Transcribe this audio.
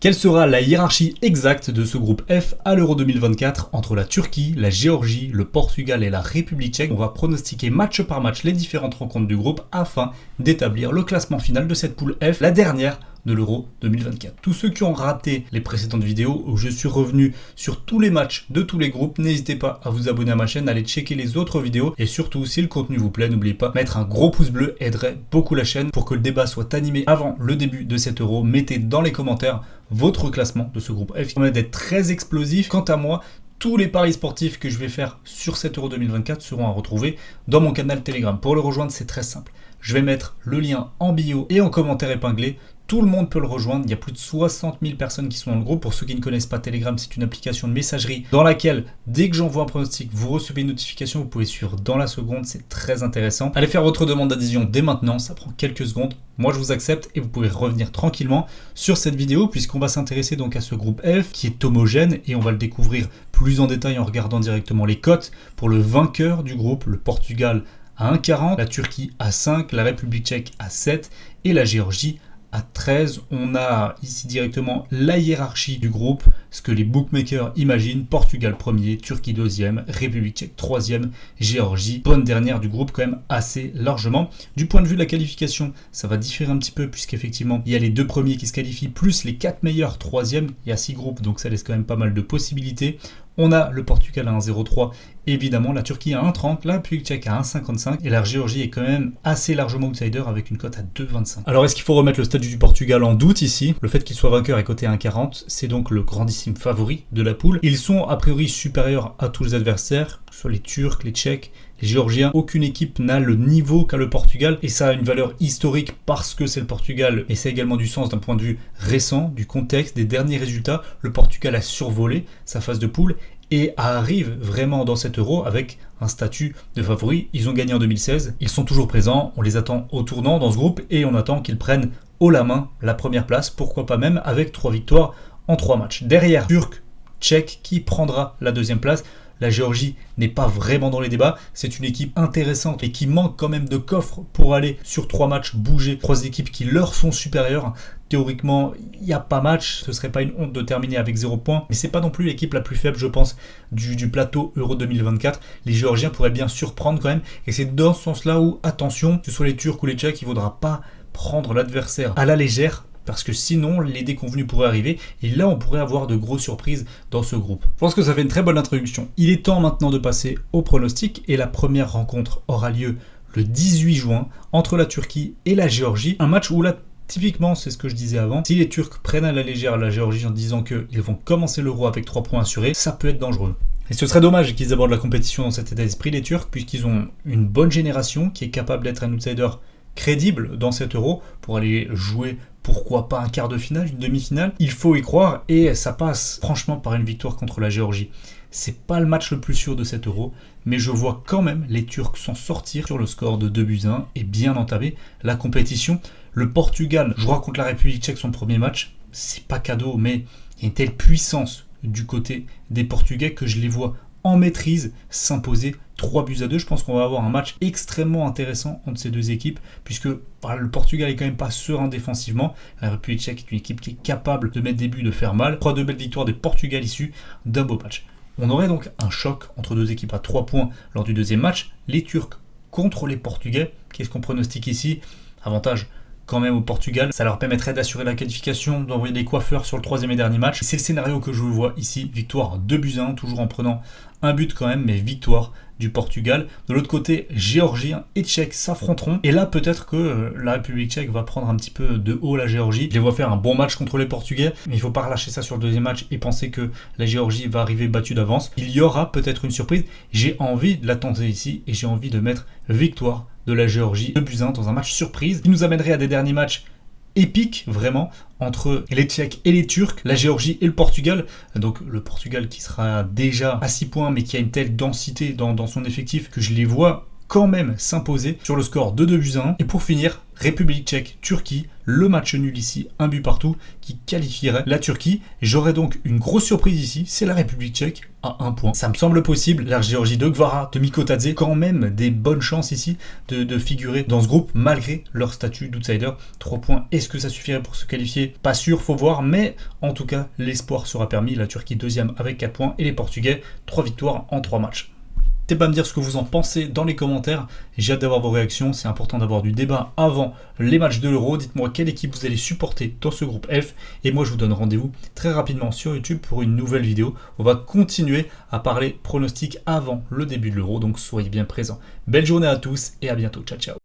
Quelle sera la hiérarchie exacte de ce groupe F à l'Euro 2024 entre la Turquie, la Géorgie, le Portugal et la République tchèque? On va pronostiquer match par match les différentes rencontres du groupe afin d'établir le classement final de cette poule F, la dernière de l'Euro 2024. Tous ceux qui ont raté les précédentes vidéos où je suis revenu sur tous les matchs de tous les groupes, n'hésitez pas à vous abonner à ma chaîne, à aller checker les autres vidéos et surtout si le contenu vous plaît, n'oubliez pas mettre un gros pouce bleu, aiderait beaucoup la chaîne pour que le débat soit animé avant le début de cet Euro. Mettez dans les commentaires votre classement de ce groupe F. Il promet d'être très explosif. Quant à moi, tous les paris sportifs que je vais faire sur cet Euro 2024 seront à retrouver dans mon canal Telegram. Pour le rejoindre, c'est très simple. Je vais mettre le lien en bio et en commentaire épinglé. Tout le monde peut le rejoindre, il y a plus de 60 000 personnes qui sont dans le groupe. Pour ceux qui ne connaissent pas Telegram, c'est une application de messagerie dans laquelle, dès que j'envoie un pronostic, vous recevez une notification, vous pouvez suivre dans la seconde, c'est très intéressant. Allez faire votre demande d'adhésion dès maintenant, ça prend quelques secondes. Moi je vous accepte et vous pouvez revenir tranquillement sur cette vidéo puisqu'on va s'intéresser donc à ce groupe F qui est homogène et on va le découvrir plus en détail en regardant directement les cotes pour le vainqueur du groupe, le Portugal à 1,40, la Turquie à 5, la République tchèque à 7 et la Géorgie à 13, on a ici directement la hiérarchie du groupe, ce que les bookmakers imaginent. Portugal premier, Turquie deuxième, République tchèque troisième, Géorgie bonne dernière du groupe quand même assez largement. Du point de vue de la qualification, ça va différer un petit peu puisqu'effectivement il y a les deux premiers qui se qualifient plus les 4 meilleurs troisième. Il y a 6 groupes donc ça laisse quand même pas mal de possibilités. On a le Portugal à 1,03, évidemment la Turquie à 1,30, la République tchèque à 1,55 et la Géorgie est quand même assez largement outsider avec une cote à 2,25. Alors est-ce qu'il faut remettre le statut du Portugal en doute ici? Le fait qu'il soit vainqueur est coté à 1,40, c'est donc le grandissime favori de la poule. Ils sont a priori supérieurs à tous les adversaires, que ce soit les Turcs, les Tchèques, les Géorgiens. Aucune équipe n'a le niveau qu'a le Portugal et ça a une valeur historique parce que c'est le Portugal et ça a également du sens d'un point de vue récent, du contexte, des derniers résultats. Le Portugal a survolé sa phase de poule et arrive vraiment dans cet Euro avec un statut de favori. Ils ont gagné en 2016, ils sont toujours présents, on les attend au tournant dans ce groupe et on attend qu'ils prennent haut la main la première place, pourquoi pas même avec 3 victoires en 3 matchs. Derrière, Turc, Tchèque qui prendra la deuxième place. La Géorgie n'est pas vraiment dans les débats, c'est une équipe intéressante et qui manque quand même de coffre pour aller sur 3 matchs bouger. 3 équipes qui leur sont supérieures. Théoriquement, il n'y a pas match, ce serait pas une honte de terminer avec 0 points, mais c'est pas non plus l'équipe la plus faible, je pense, du plateau Euro 2024. Les Géorgiens pourraient bien surprendre quand même, et c'est dans ce sens-là où, attention, que ce soit les Turcs ou les Tchèques, il ne faudra pas prendre l'adversaire à la légère, parce que sinon les déconvenus pourraient arriver et là on pourrait avoir de grosses surprises dans ce groupe. Je pense que ça fait une très bonne introduction. Il est temps maintenant de passer au pronostic et la première rencontre aura lieu le 18 juin entre la Turquie et la Géorgie. Un match où là typiquement, c'est ce que je disais avant, si les Turcs prennent à la légère la Géorgie en disant qu'ils vont commencer l'Euro avec 3 points assurés, ça peut être dangereux. Et ce serait dommage qu'ils abordent la compétition dans cet état d'esprit, les Turcs, puisqu'ils ont une bonne génération qui est capable d'être un outsider crédible dans cet Euro pour aller jouer pourquoi pas un quart de finale, une demi-finale. Il faut y croire et ça passe franchement par une victoire contre la Géorgie. C'est pas le match le plus sûr de cet Euro, mais je vois quand même les Turcs s'en sortir sur le score de 2-1 et bien entamer la compétition. Le Portugal jouera contre la République tchèque son premier match, c'est pas cadeau, mais il y a une telle puissance du côté des Portugais que je les vois en maîtrise s'imposer 3-2. Je pense qu'on va avoir un match extrêmement intéressant entre ces deux équipes puisque le Portugal est quand même pas serein défensivement. La République tchèque est une équipe qui est capable de mettre des buts, de faire mal. 3-2 belles victoires des Portugais issus d'un beau match. On aurait donc un choc entre deux équipes à 3 points lors du deuxième match. Les Turcs contre les Portugais. Qu'est-ce qu'on pronostique ici? Avantage quand même au Portugal, ça leur permettrait d'assurer la qualification, d'envoyer des coiffeurs sur le troisième et dernier match. C'est le scénario que je vois ici, victoire 2-1, toujours en prenant un but quand même, mais victoire du Portugal. De l'autre côté, Géorgiens et Tchèques s'affronteront, et là peut-être que la République tchèque va prendre un petit peu de haut la Géorgie. Je les vois faire un bon match contre les Portugais, mais il ne faut pas relâcher ça sur le deuxième match et penser que la Géorgie va arriver battue d'avance. Il y aura peut-être une surprise, j'ai envie de la tenter ici, et j'ai envie de mettre victoire de la Géorgie 2-1 dans un match surprise qui nous amènerait à des derniers matchs épiques vraiment entre les Tchèques et les Turcs, la Géorgie et le Portugal. Donc le Portugal qui sera déjà à 6 points mais qui a une telle densité dans son effectif que je les vois quand même s'imposer sur le score de 2-1. Et pour finir, République tchèque, Turquie, le match nul ici, un but partout, qui qualifierait la Turquie. J'aurais donc une grosse surprise ici, c'est la République tchèque à 1 point. Ça me semble possible, la Géorgie de Gvara, de Mikotadze, quand même des bonnes chances ici de figurer dans ce groupe malgré leur statut d'outsider. 3 points, est-ce que ça suffirait pour se qualifier? Pas sûr, faut voir, mais en tout cas, l'espoir sera permis. La Turquie deuxième avec 4 points et les Portugais 3 victoires en 3 matchs. N'hésitez pas à me dire ce que vous en pensez dans les commentaires. J'ai hâte d'avoir vos réactions. C'est important d'avoir du débat avant les matchs de l'Euro. Dites-moi quelle équipe vous allez supporter dans ce groupe F. Et moi, je vous donne rendez-vous très rapidement sur YouTube pour une nouvelle vidéo. On va continuer à parler pronostics avant le début de l'Euro. Donc, soyez bien présents. Belle journée à tous et à bientôt. Ciao, ciao.